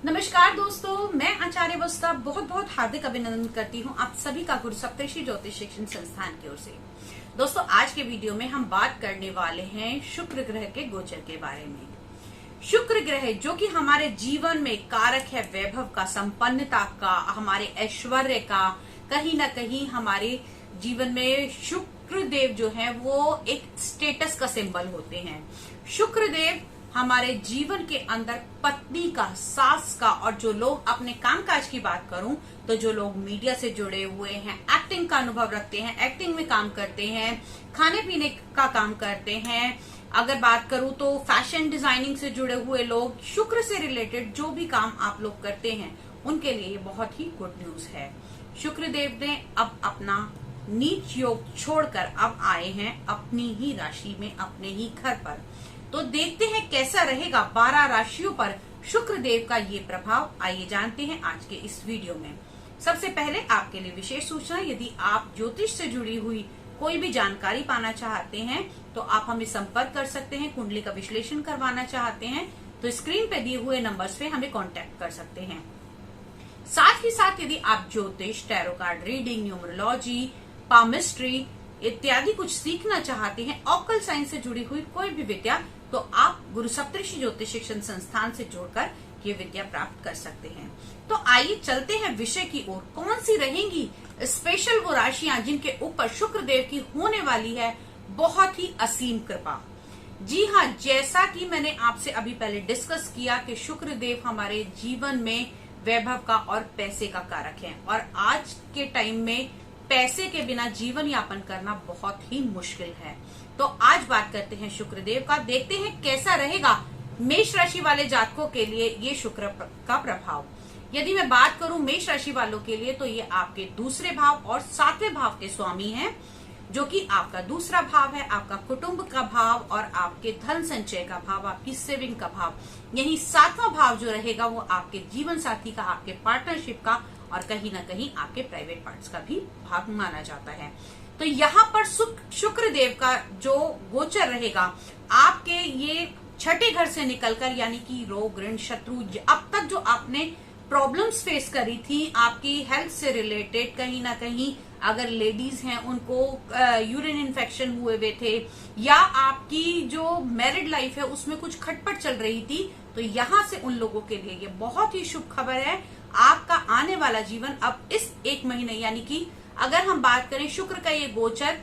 नमस्कार दोस्तों, मैं आचार्य वस्ता बहुत बहुत हार्दिक अभिनंदन करती हूँ आप सभी का गुरु सप्तऋषि ज्योतिष शिक्षण संस्थान की ओर से। दोस्तों, आज के वीडियो में हम बात करने वाले हैं शुक्र ग्रह के गोचर के बारे में। शुक्र ग्रह जो कि हमारे जीवन में कारक है वैभव का, संपन्नता का, हमारे ऐश्वर्य का। कहीं ना कहीं हमारे जीवन में शुक्र देव जो है वो एक स्टेटस का सिंबल होते हैं। शुक्र देव हमारे जीवन के अंदर पत्नी का, सास का, और जो लोग अपने कामकाज की बात करूं तो जो लोग मीडिया से जुड़े हुए हैं, एक्टिंग का अनुभव रखते हैं, एक्टिंग में काम करते हैं, खाने पीने का काम करते हैं, अगर बात करूं तो फैशन डिजाइनिंग से जुड़े हुए लोग, शुक्र से रिलेटेड जो भी काम आप लोग करते हैं उनके लिए ये बहुत ही गुड न्यूज है। शुक्र देव ने अब अपना नीच योग छोड़कर अब आए हैं अपनी ही राशि में, अपने ही घर पर। तो देखते हैं कैसा रहेगा 12 राशियों पर शुक्र देव का ये प्रभाव। आइए जानते हैं आज के इस वीडियो में। सबसे पहले आपके लिए विशेष सूचना, यदि आप ज्योतिष से जुड़ी हुई कोई भी जानकारी पाना चाहते हैं तो आप हमें संपर्क कर सकते हैं। कुंडली का विश्लेषण करवाना चाहते हैं तो स्क्रीन पे दिए हुए नंबर्स पे हमें कांटेक्ट कर सकते हैं। साथ ही साथ यदि आप ज्योतिष, tarot card reading, numerology, palmistry इत्यादि कुछ सीखना चाहते हैं, ऑकल साइंस से जुड़ी हुई कोई भी विद्या, तो आप गुरु सप्तऋषि ज्योतिष शिक्षण संस्थान से जोड़कर ये विद्या प्राप्त कर सकते हैं। तो आइए चलते हैं विषय की ओर। कौन सी रहेंगी स्पेशल वो राशियां जिनके ऊपर शुक्र देव की होने वाली है बहुत ही असीम कृपा। जी हाँ, जैसा कि मैंने आपसे अभी पहले डिस्कस किया कि शुक्र देव हमारे जीवन में वैभव का और पैसे का कारक है, और आज के टाइम में पैसे के बिना जीवन यापन करना बहुत ही मुश्किल है। तो आज बात करते हैं शुक्र देव का, देखते हैं कैसा रहेगा मेष राशि वाले जातकों के लिए ये शुक्र का प्रभाव। यदि मैं बात करूं मेष राशि वालों के लिए तो ये आपके दूसरे भाव और 7वें भाव के स्वामी हैं, जो कि आपका दूसरा भाव है, आपका कुटुंब का भाव और आपके धन संचय का भाव, आपकी सेविंग का भाव। यही 7वां भाव जो रहेगा वो आपके जीवन साथी का, आपके पार्टनरशिप का और कहीं ना कहीं आपके प्राइवेट पार्ट्स का भी भाग माना जाता है। तो यहाँ पर शुक्र देव का जो गोचर रहेगा आपके ये छठे घर से निकलकर, यानी कि रोग, ऋण, शत्रु, अब तक जो आपने प्रॉब्लम्स फेस करी थी आपकी हेल्थ से रिलेटेड, कहीं ना कहीं अगर लेडीज हैं उनको यूरिन इन्फेक्शन हुए हुए थे, या आपकी जो मैरिड लाइफ है उसमें कुछ खटपट चल रही थी, तो यहाँ से उन लोगों के लिए ये बहुत ही शुभ खबर है। आपका आने वाला जीवन अब इस एक महीने, यानी कि अगर हम बात करें शुक्र का ये गोचर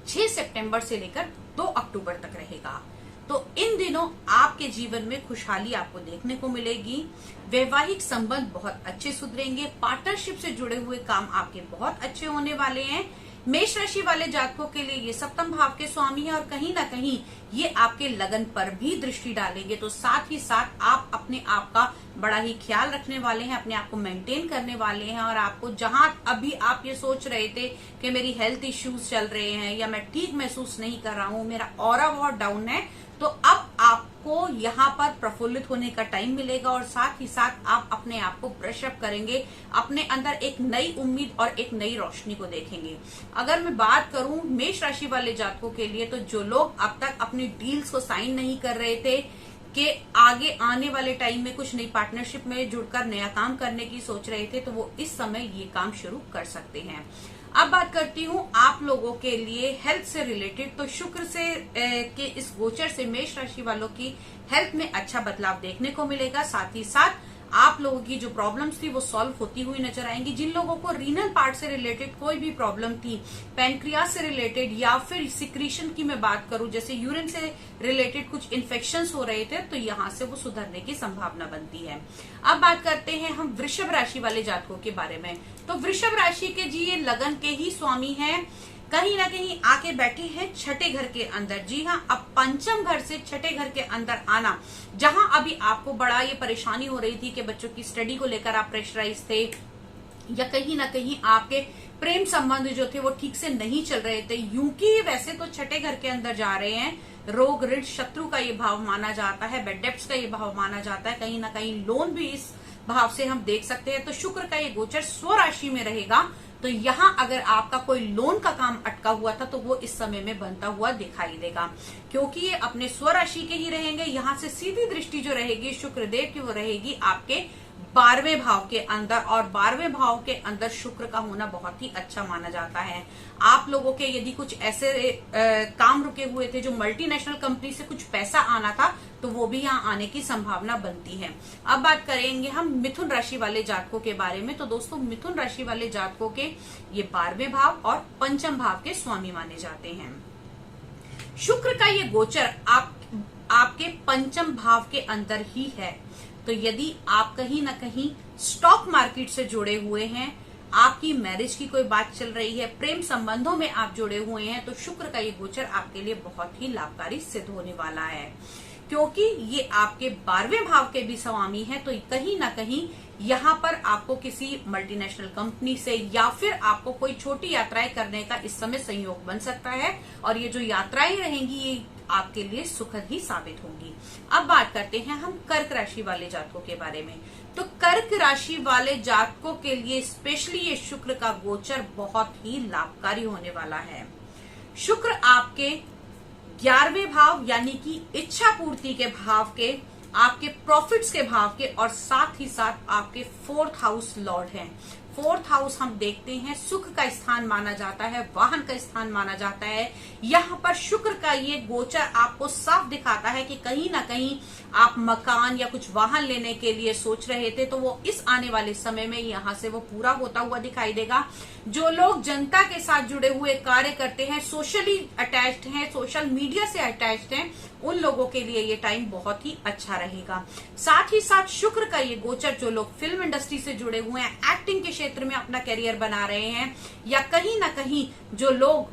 6 सितंबर से लेकर 2 अक्टूबर तक रहेगा, तो इन दिनों आपके जीवन में खुशहाली आपको देखने को मिलेगी। वैवाहिक संबंध बहुत अच्छे सुधरेंगे, पार्टनरशिप से जुड़े हुए काम आपके बहुत अच्छे होने वाले हैं। मेष राशि वाले जातकों के लिए ये 7वें भाव के स्वामी है और कहीं ना कहीं ये आपके लगन पर भी दृष्टि डालेंगे। तो साथ ही साथ आप अपने आप का बड़ा ही ख्याल रखने वाले हैं, अपने आप को मेंटेन करने वाले हैं, और आपको जहां अभी आप ये सोच रहे थे कि मेरी हेल्थ इश्यूज चल रहे हैं या मैं ठीक महसूस नहीं कर रहा हूं, मेरा ऑरा बहुत डाउन है, तो अब आपको यहाँ पर प्रफुल्लित होने का टाइम मिलेगा और साथ ही साथ आप अपने आप को ब्रश अप करेंगे, अपने अंदर एक नई उम्मीद और एक नई रोशनी को देखेंगे। अगर मैं बात करूं मेष राशि वाले जातकों के लिए, तो जो लोग अब तक अपनी डील्स को साइन नहीं कर रहे थे कि आगे आने वाले टाइम में कुछ नई पार्टनरशिप में जुड़कर नया काम करने की सोच रहे थे, तो वो इस समय ये काम शुरू कर सकते हैं। अब बात करती हूँ आप लोगों के लिए हेल्थ से रिलेटेड। तो शुक्र से के इस गोचर से मेष राशि वालों की हेल्थ में अच्छा बदलाव देखने को मिलेगा। साथ ही साथ आप लोगों की जो प्रॉब्लम्स थी वो सॉल्व होती हुई नजर आएंगी। जिन लोगों को रीनल पार्ट से रिलेटेड कोई भी प्रॉब्लम थी, पैनक्रियास से रिलेटेड या फिर सिक्रीशन की मैं बात करूं, जैसे यूरिन से रिलेटेड कुछ इन्फेक्शंस हो रहे थे, तो यहाँ से वो सुधरने की संभावना बनती है। अब बात करते हैं हम वृषभ राशि वाले जातकों के बारे में। तो वृषभ राशि के जी ये लगन के ही स्वामी हैं, कहीं ना कहीं आके बैठे हैं छठे घर के अंदर। जी हाँ, अब पंचम घर से छठे घर के अंदर आना, जहां अभी आपको बड़ा ये परेशानी हो रही थी कि बच्चों की स्टडी को लेकर आप प्रेशराइज थे, या कहीं ना कहीं आपके प्रेम संबंध जो थे वो ठीक से नहीं चल रहे थे, यूं कि वैसे तो छठे घर के अंदर जा रहे हैं, रोग, ऋण, शत्रु का ये भाव माना जाता है, बेड डेब्ट्स का ये भाव माना जाता है, कहीं ना कहीं लोन भी इस भाव से हम देख सकते हैं। तो शुक्र का ये गोचर स्वराशि में रहेगा, तो यहाँ अगर आपका कोई लोन का काम अटका हुआ था तो वो इस समय में बनता हुआ दिखाई देगा, क्योंकि ये अपने स्वराशि के ही रहेंगे। यहाँ से सीधी दृष्टि जो रहेगी शुक्रदेव की वो रहेगी आपके 12वें भाव के अंदर, और 12वें भाव के अंदर शुक्र का होना बहुत ही अच्छा माना जाता है। आप लोगों के यदि कुछ ऐसे काम रुके हुए थे, जो मल्टीनेशनल कंपनी से कुछ पैसा आना था, तो वो भी यहाँ आने की संभावना बनती है। अब बात करेंगे हम मिथुन राशि वाले जातकों के बारे में। तो दोस्तों, मिथुन राशि वाले जातकों के ये 12वें भाव और पंचम भाव के स्वामी माने जाते हैं। शुक्र का ये गोचर आपके पंचम भाव के अंदर ही है। तो यदि आप कहीं ना कहीं स्टॉक मार्केट से जुड़े हुए हैं, आपकी मैरिज की कोई बात चल रही है, प्रेम संबंधों में आप जुड़े हुए हैं, तो शुक्र का ये गोचर आपके लिए बहुत ही लाभकारी सिद्ध होने वाला है, क्योंकि ये आपके 12वें भाव के भी स्वामी है। तो कहीं ना कहीं यहाँ पर आपको किसी मल्टीनेशनल कंपनी से या फिर आपको कोई छोटी यात्राएं करने का इस समय संयोग बन सकता है, और ये जो यात्राएं रहेंगी ये आपके लिए सुखद ही साबित होंगी। अब बात करते हैं हम कर्क राशि वाले जातकों के बारे में। तो कर्क राशि वाले जातकों के लिए स्पेशली ये शुक्र का गोचर बहुत ही लाभकारी होने वाला है। शुक्र आपके 11वें भाव यानी कि इच्छा पूर्ति के भाव के, आपके प्रॉफिट्स के भाव के, और साथ ही साथ आपके 4th हाउस लॉर्ड हैं। 4th हाउस हम देखते हैं सुख का स्थान माना जाता है, वाहन का स्थान माना जाता है। यहाँ पर शुक्र का ये गोचर आपको साफ दिखाता है कि कहीं ना कहीं आप मकान या कुछ वाहन लेने के लिए सोच रहे थे, तो वो इस आने वाले समय में यहाँ से वो पूरा होता हुआ दिखाई देगा। जो लोग जनता के साथ जुड़े हुए कार्य करते हैं, सोशली अटैच्ड हैं, सोशल मीडिया से अटैच्ड हैं, उन लोगों के लिए ये टाइम बहुत ही अच्छा रहेगा। साथ ही साथ शुक्र का ये गोचर जो लोग फिल्म इंडस्ट्री से जुड़े हुए हैं, एक्टिंग के क्षेत्र में अपना करियर बना रहे हैं, या कहीं ना कहीं जो लोग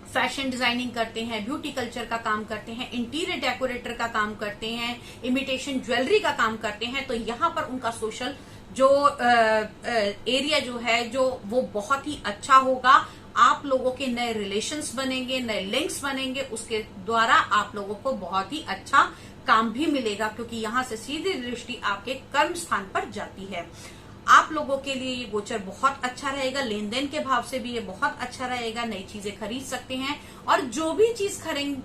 फैशन डिजाइनिंग करते हैं, ब्यूटी कल्चर का काम करते हैं, इंटीरियर डेकोरेटर का काम करते हैं, इमिटेशन ज्वेलरी का काम करते हैं, तो यहाँ पर उनका सोशल जो एरिया जो है जो वो बहुत ही अच्छा होगा। आप लोगों के नए रिलेशंस बनेंगे, नए लिंक्स बनेंगे, उसके द्वारा आप लोगों को बहुत ही अच्छा काम भी मिलेगा, क्योंकि यहाँ से सीधी दृष्टि आपके कर्म स्थान पर जाती है। आप लोगों के लिए ये गोचर बहुत अच्छा रहेगा। लेन देन के भाव से भी ये बहुत अच्छा रहेगा। नई चीजें खरीद सकते हैं, और जो भी चीज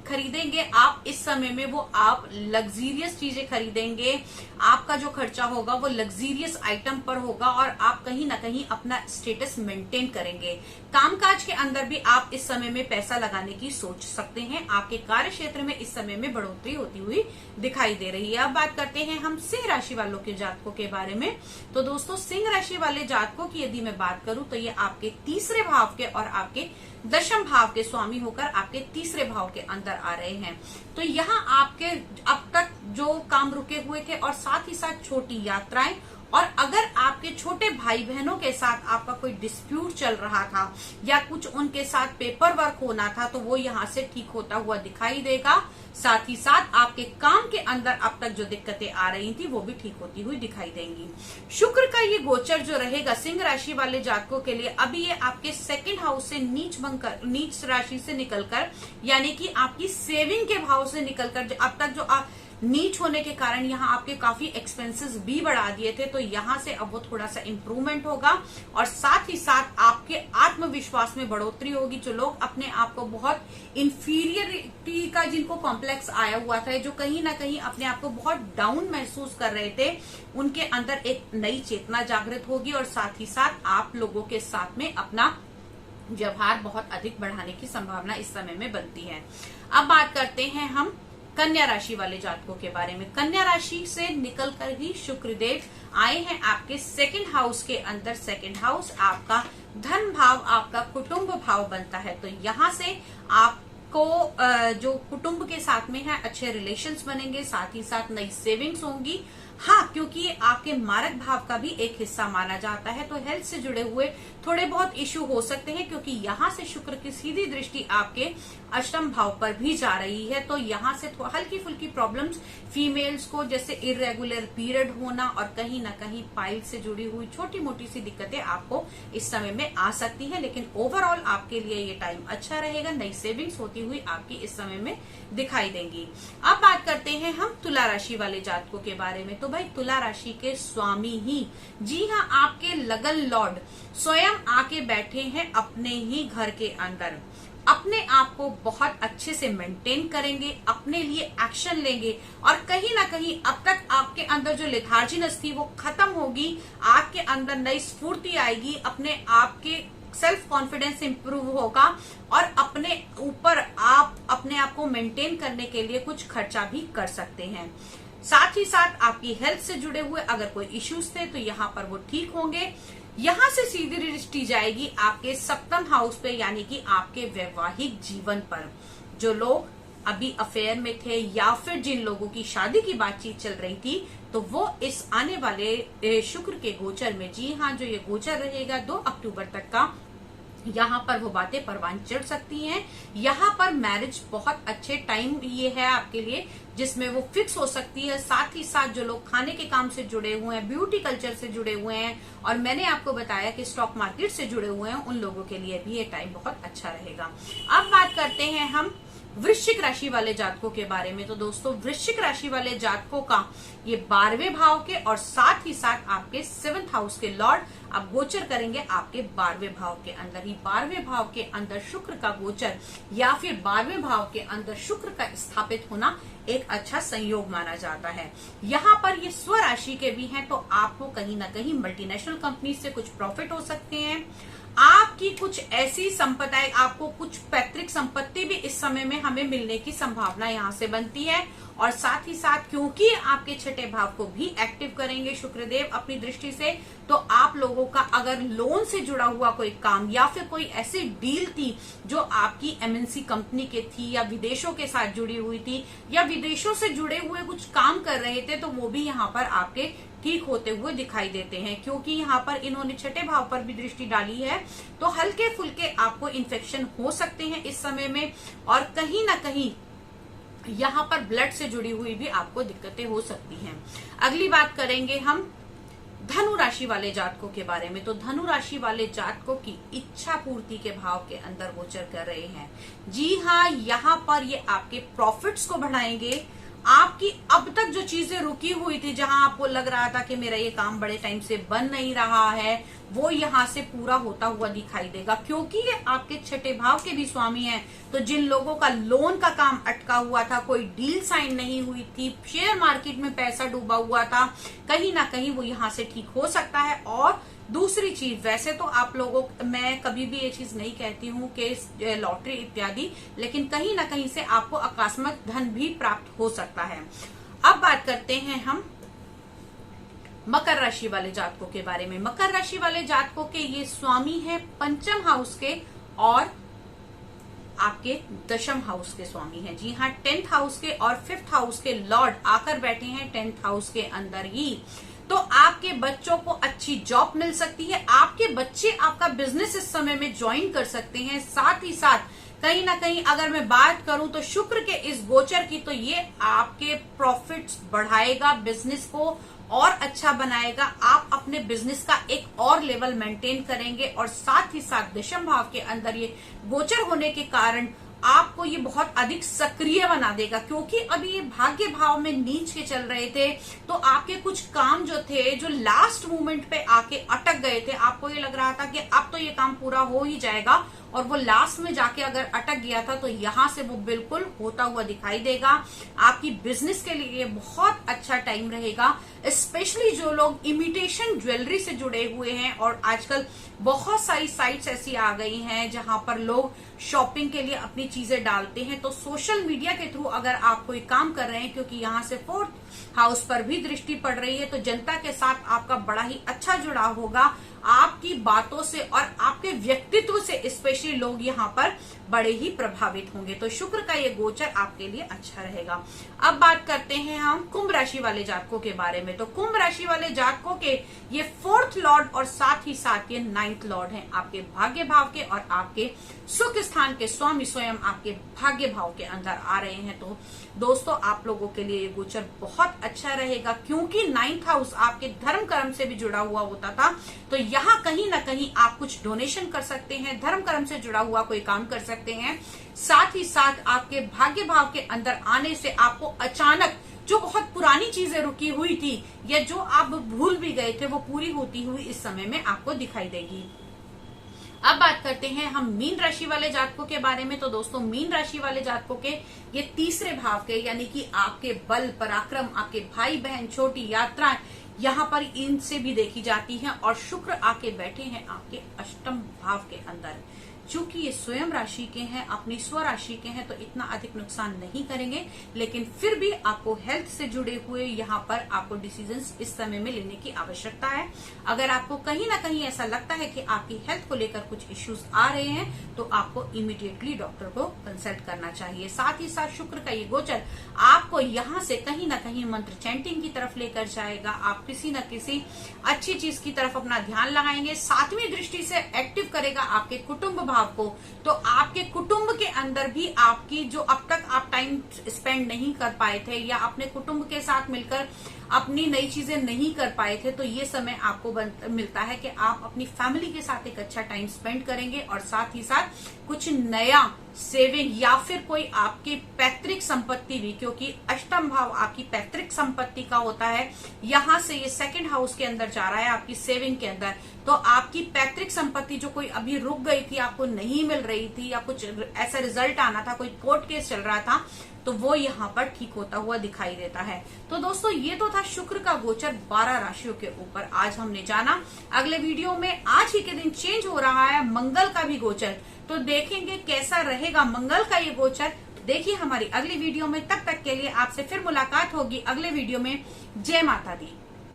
खरीदेंगे आप इस समय में, वो आप लग्जीरियस चीजें खरीदेंगे। आपका जो खर्चा होगा वो लग्जीरियस आइटम पर होगा, और आप कहीं ना कहीं अपना स्टेटस मेंटेन करेंगे। कामकाज के अंदर भी आप इस समय में पैसा लगाने की सोच सकते हैं। आपके कार्य क्षेत्र में इस समय में बढ़ोतरी होती हुई दिखाई दे रही है। अब बात करते हैं हम सिंह राशि वालों के जातकों के बारे में। तो दोस्तों, सिंह राशि वाले जातकों की यदि मैं बात करूं तो ये आपके 3रे भाव के और आपके 10म भाव के स्वामी होकर आपके 3रे भाव के अंदर आ रहे हैं। तो यहाँ आपके अब तक जो काम रुके हुए थे, और साथ ही साथ छोटी यात्राएं, और अगर आपके छोटे भाई बहनों के साथ आपका कोई डिस्प्यूट चल रहा था या कुछ उनके साथ पेपर वर्क होना था, तो वो यहाँ से ठीक होता हुआ दिखाई देगा। साथ ही साथ आपके काम के अंदर अब तक जो दिक्कतें आ रही थी वो भी ठीक होती हुई दिखाई देंगी। शुक्र का ये गोचर जो रहेगा सिंह राशि वाले जातकों के लिए, अभी ये आपके 2nd हाउस से नीच राशि से निकलकर, यानी कि आपकी सेविंग के भाव से निकलकर, अब तक जो नीच होने के कारण यहाँ आपके काफी एक्सपेंसेस भी बढ़ा दिए थे, तो यहाँ से अब वो थोड़ा सा इम्प्रूवमेंट होगा, और साथ ही साथ आपके आत्मविश्वास में बढ़ोतरी होगी। जो लोग अपने आप को बहुत इंफीरियरिटी का, जिनको कॉम्प्लेक्स आया हुआ था, जो कहीं ना कहीं अपने आप को बहुत डाउन महसूस कर रहे थे, उनके अंदर एक नई चेतना जागृत होगी, और साथ ही साथ आप लोगों के साथ में अपना व्यवहार बहुत अधिक बढ़ाने की संभावना इस समय में बनती है। अब बात करते हैं हम कन्या राशि वाले जातकों के बारे में। कन्या राशि से निकलकर ही शुक्रदेव आए हैं आपके 2nd हाउस के अंदर। 2nd हाउस आपका धन भाव, आपका कुटुंब भाव बनता है। तो यहाँ से आपको जो कुटुंब के साथ में है अच्छे रिलेशंस बनेंगे, साथ ही साथ नई सेविंग्स होंगी। हाँ, क्योंकि ये आपके मारक भाव का भी एक हिस्सा माना जाता है, तो हेल्थ से जुड़े हुए थोड़े बहुत इश्यू हो सकते हैं, क्योंकि यहाँ से शुक्र की सीधी दृष्टि आपके 8म भाव पर भी जा रही है। तो यहाँ से हल्की फुल्की प्रॉब्लम्स फीमेल्स को, जैसे इरेगुलर पीरियड होना और कहीं ना कहीं पाइल से जुड़ी हुई छोटी मोटी सी दिक्कतें आपको इस समय में आ सकती है, लेकिन ओवरऑल आपके लिए ये टाइम अच्छा रहेगा। नई सेविंग्स होती हुई आपकी इस समय में दिखाई देंगी। अब बात करते हैं हम तुला राशि वाले जातकों के बारे में। तो भाई तुला राशि के स्वामी ही, जी हाँ, आपके लगन लॉर्ड स्वयं आके बैठे हैं अपने ही घर के अंदर। अपने आप को बहुत अच्छे से मेंटेन करेंगे, अपने लिए एक्शन लेंगे और कहीं ना कहीं अब तक आपके अंदर जो लेथार्जीनेस थी वो खत्म होगी। आपके अंदर नई स्फूर्ति आएगी, अपने आप के सेल्फ कॉन्फिडेंस इंप्रूव होगा और अपने ऊपर आप अपने आप को मेंटेन करने के लिए कुछ खर्चा भी कर सकते हैं। साथ ही साथ आपकी हेल्थ से जुड़े हुए अगर कोई इश्यूज थे तो यहाँ पर वो ठीक होंगे। यहाँ से सीधी दृष्टि जाएगी आपके सप्तम हाउस पे, यानी कि आपके वैवाहिक जीवन पर। जो लोग अभी अफेयर में थे या फिर जिन लोगों की शादी की बातचीत चल रही थी, तो वो इस आने वाले शुक्र के गोचर में, जी हाँ, जो ये गोचर रहेगा 2 अक्टूबर तक का, यहाँ पर वो बातें परवान चढ़ सकती हैं। यहाँ पर मैरिज बहुत अच्छे टाइम ये है आपके लिए जिसमें वो फिक्स हो सकती है। साथ ही साथ जो लोग खाने के काम से जुड़े हुए हैं, ब्यूटी कल्चर से जुड़े हुए हैं और मैंने आपको बताया कि स्टॉक मार्केट से जुड़े हुए हैं, उन लोगों के लिए भी ये टाइम बहुत अच्छा रहेगा। अब बात करते हैं हम वृश्चिक राशि वाले जातकों के बारे में। तो दोस्तों, वृश्चिक राशि वाले जातकों का ये 12वें भाव के और साथ ही साथ आपके 7th हाउस के लॉर्ड अब गोचर करेंगे आपके 12वें भाव के अंदर ही। 12वें भाव के अंदर शुक्र का गोचर या फिर 12वें भाव के अंदर शुक्र का स्थापित होना एक अच्छा संयोग माना जाता है। यहाँ पर ये स्वराशि के भी हैं, तो आपको कहीं ना कहीं मल्टीनेशनल कंपनी से कुछ प्रॉफिट हो सकते हैं। आपकी कुछ ऐसी संपदाएं, आपको कुछ पैतृक संपत्ति भी इस समय में हमें मिलने की संभावना यहाँ से बनती है। और साथ ही साथ क्योंकि आपके 6ठे भाव को भी एक्टिव करेंगे शुक्रदेव अपनी दृष्टि से, तो आप लोगों का अगर लोन से जुड़ा हुआ कोई काम या फिर कोई ऐसी डील थी जो आपकी एमएनसी कंपनी के थी या विदेशों के साथ जुड़ी हुई थी या विदेशों से जुड़े हुए कुछ काम कर रहे थे, तो वो भी यहाँ पर आपके ठीक होते हुए दिखाई देते हैं। क्योंकि यहाँ पर इन्होंने 6ठे भाव पर भी दृष्टि डाली है, तो हल्के फुल्के आपको इन्फेक्शन हो सकते हैं इस समय में और कहीं ना कहीं यहाँ पर ब्लड से जुड़ी हुई भी आपको दिक्कतें हो सकती हैं। अगली बात करेंगे हम धनु राशि वाले जातकों के बारे में। तो धनु राशि वाले जातकों की इच्छा पूर्ति के भाव के अंदर गोचर कर रहे हैं। जी हाँ, यहाँ पर ये आपके प्रॉफिट्स को बढ़ाएंगे। आपकी अब तक जो चीजें रुकी हुई थी, जहां आपको लग रहा था कि मेरा ये काम बड़े टाइम से बन नहीं रहा है, वो यहाँ से पूरा होता हुआ दिखाई देगा। क्योंकि ये आपके 6ठे भाव के भी स्वामी हैं, तो जिन लोगों का लोन का काम अटका हुआ था, कोई डील साइन नहीं हुई थी, शेयर मार्केट में पैसा डूबा हुआ था, कहीं ना कहीं वो यहाँ से ठीक हो सकता है। और दूसरी चीज, वैसे तो आप लोगों, मैं कभी भी ये चीज नहीं कहती हूँ कि लॉटरी इत्यादि, लेकिन कहीं ना कहीं से आपको अकस्मात धन भी प्राप्त हो सकता है। अब बात करते हैं हम मकर राशि वाले जातकों के बारे में। मकर राशि वाले जातकों के ये स्वामी है 5th हाउस के और आपके 10th हाउस के स्वामी हैं। जी हाँ, 10th हाउस के और 5th हाउस के लॉर्ड आकर बैठे हैं 10th हाउस के अंदर ही। तो आपके बच्चों को अच्छी जॉब मिल सकती है, आपके बच्चे आपका बिजनेस इस समय में ज्वाइन कर सकते हैं। साथ ही साथ कहीं ना कहीं अगर मैं बात करूं तो शुक्र के इस गोचर की, तो ये आपके प्रॉफिट्स बढ़ाएगा, बिजनेस को और अच्छा बनाएगा। आप अपने बिजनेस का एक और लेवल मेंटेन करेंगे और साथ ही साथ 10th भाव के अंदर ये गोचर होने के कारण आपको ये बहुत अधिक सक्रिय बना देगा। क्योंकि अभी ये भाग्य भाव में नीच के चल रहे थे, तो आपके कुछ काम जो थे, जो लास्ट मोमेंट पे आके अटक गए थे, आपको ये लग रहा था कि अब तो ये काम पूरा हो ही जाएगा, और वो लास्ट में जाके अगर अटक गया था, तो यहाँ से वो बिल्कुल होता हुआ दिखाई देगा। आपकी बिजनेस के लिए बहुत अच्छा टाइम रहेगा। स्पेशली जो लोग इमिटेशन ज्वेलरी से जुड़े हुए हैं, और आजकल बहुत सारी साइट्स ऐसी आ गई हैं जहां पर लोग शॉपिंग के लिए अपनी चीजें डालते हैं, तो सोशल मीडिया के थ्रू अगर आप कोई काम कर रहे हैं, क्योंकि यहाँ से 4th हाउस पर भी दृष्टि पड़ रही है, तो जनता के साथ आपका बड़ा ही अच्छा जुड़ाव होगा। आपकी बातों से और आपके व्यक्तित्व से स्पेशली लोग यहाँ पर बड़े ही प्रभावित होंगे। तो शुक्र का ये गोचर आपके लिए अच्छा रहेगा। अब बात करते हैं हम कुंभ राशि वाले जातकों के बारे में। तो कुंभ राशि वाले जातकों के ये 4th लॉर्ड और साथ ही साथ ये 9th लॉर्ड हैं, आपके भाग्य भाव के और आपके सुख स्थान के स्वामी स्वयं आपके भाग्य भाव के अंदर आ रहे हैं। तो दोस्तों, आप लोगों के लिए ये गोचर बहुत अच्छा रहेगा, क्योंकि 9th हाउस आपके धर्म कर्म से भी जुड़ा हुआ होता था, तो यहाँ कहीं ना कहीं आप कुछ डोनेशन कर सकते हैं, धर्म कर्म से जुड़ा हुआ कोई काम कर सकते हैं। साथ ही साथ आपके भाग्य भाव के अंदर आने से आपको अचानक जो बहुत पुरानी चीजें रुकी हुई थी या जो आप भूल भी गए थे वो पूरी होती हुई इस समय में आपको दिखाई देगी। अब बात करते हैं हम मीन राशि वाले जातकों के बारे में। तो दोस्तों मीन राशि वाले जातकों के ये तीसरे भाव के यानी कि आपके बल पराक्रम, आपके भाई बहन, छोटी यात्राएं यहाँ पर इनसे भी देखी जाती हैं और शुक्र आके बैठे हैं आपके अष्टम भाव के अंदर। चूंकि ये स्वयं राशि के हैं, अपनी स्व राशि के हैं, तो इतना अधिक नुकसान नहीं करेंगे, लेकिन फिर भी आपको हेल्थ से जुड़े हुए यहाँ पर आपको डिसीजंस इस समय में लेने की आवश्यकता है। अगर आपको कहीं ना कहीं ऐसा लगता है कि आपकी हेल्थ को लेकर कुछ इश्यूज आ रहे हैं तो आपको इमीडिएटली डॉक्टर को कंसल्ट करना चाहिए। साथ ही साथ शुक्र का ये गोचर आपको यहाँ से कहीं ना कहीं मंत्र चैंटिंग की तरफ लेकर जाएगा। आप किसी न किसी अच्छी चीज की तरफ अपना ध्यान लगाएंगे। सातवीं दृष्टि से एक्टिव करेगा आपके कुटुंब भाव को, तो आपके कुटुंब के अंदर भी आपकी जो अब तक आप टाइम स्पेंड नहीं कर पाए थे या अपने कुटुंब के साथ मिलकर अपनी नई चीजें नहीं कर पाए थे, तो ये समय आपको मिलता है कि आप अपनी फैमिली के साथ एक अच्छा टाइम स्पेंड करेंगे और साथ ही साथ कुछ नया सेविंग या फिर कोई आपकी पैतृक संपत्ति भी, क्योंकि अष्टम भाव आपकी पैतृक संपत्ति का होता है, यहां से ये सेकंड हाउस के अंदर जा रहा है आपकी सेविंग के अंदर। तो आपकी पैतृक संपत्ति जो कोई अभी रुक गई थी, आपको नहीं मिल रही थी या कुछ ऐसा रिजल्ट आना था, कोई कोर्ट केस चल रहा था, तो वो यहाँ पर ठीक होता हुआ दिखाई देता है। तो दोस्तों ये तो था शुक्र का गोचर 12 राशियों के ऊपर आज हमने जाना। अगले वीडियो में आज ही के दिन चेंज हो रहा है मंगल का भी गोचर, तो देखेंगे कैसा रहेगा मंगल का ये गोचर। देखिए हमारी अगली वीडियो में, तब तक के लिए आपसे फिर मुलाकात होगी अगले वीडियो में। जय माता दी।